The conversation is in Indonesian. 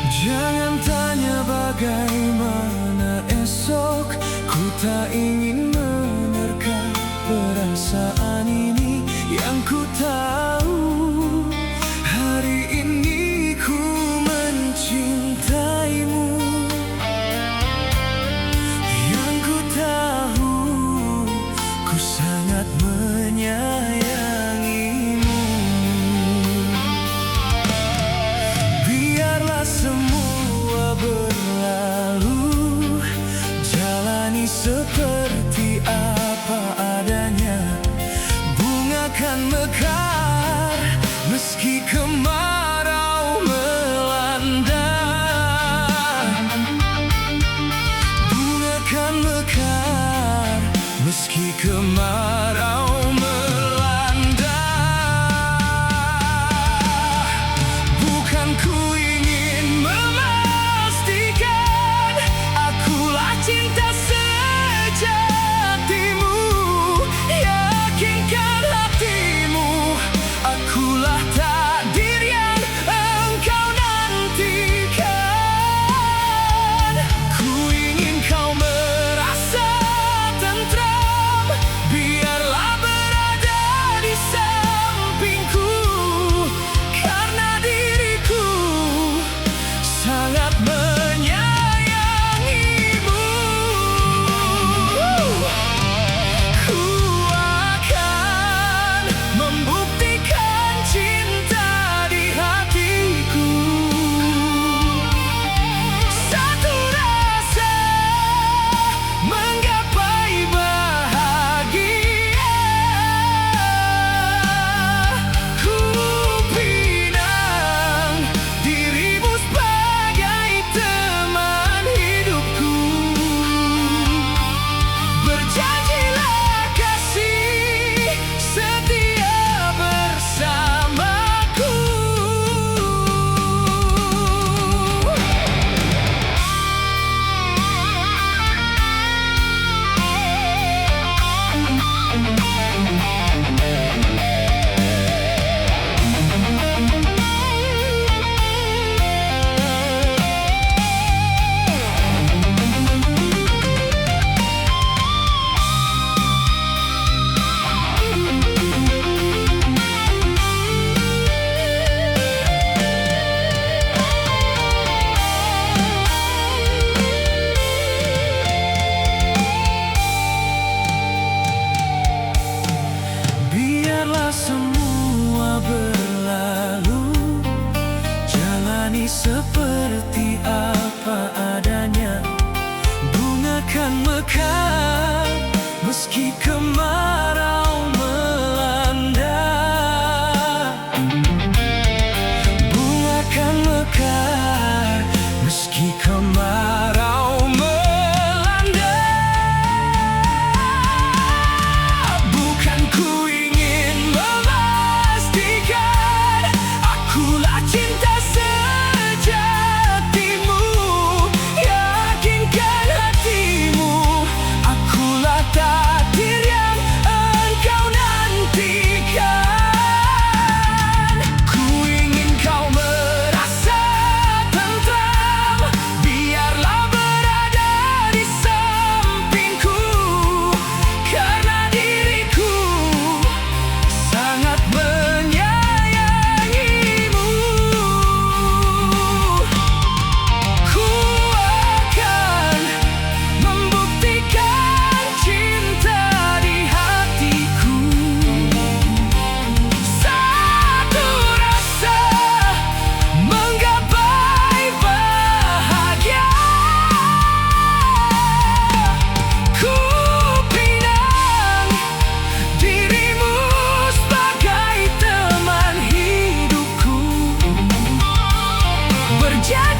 Jangan tanya bagaimana esok, ku tak ingin menerka perasaan ini. Yang ku tahu, hari ini ku mencintaimu. Yang ku tahu, ku sangat menyayangimu. Biarlah semua berlalu, jalani seperti apa adanya. Bunga kan mekar meski kemarau melanda. Bunga kan mekar meski kemarau melanda. Bukan ku ingin memastikan akulah cinta sejatimu. Yakinkan hatimu, akulah takdir yang engkau nantikan. Ku ingin kau merasa tentram, biarlah berada di sampingku. Karena diriku sangat menyayangimu. Ku akan membuktikan cinta di hatiku. Satu rasa menggapai bahagia. Ku pinang dirimu sebagai teman hidupku. Berjanjilah kasih setia bersamaku. Biarlah semua berlalu, jalani seperti apa adanya. Bunga kan mekar meski kemarau melanda. Bunga kan mekar meski kemarau melanda. Bukan ku ingin memastikan akulah cinta sejatimu. Yakinkan hatimu, akulah takdir yang engkau nantikan. Ku ingin kau merasa tentram, biarlah berada di sampingku. Karena diriku sangat menyayangimu. Ku akan membuktikan cinta di hatiku. Satu rasa menggapai bahagia. Ku pinang dirimu sebagai teman hidupku. Berjanji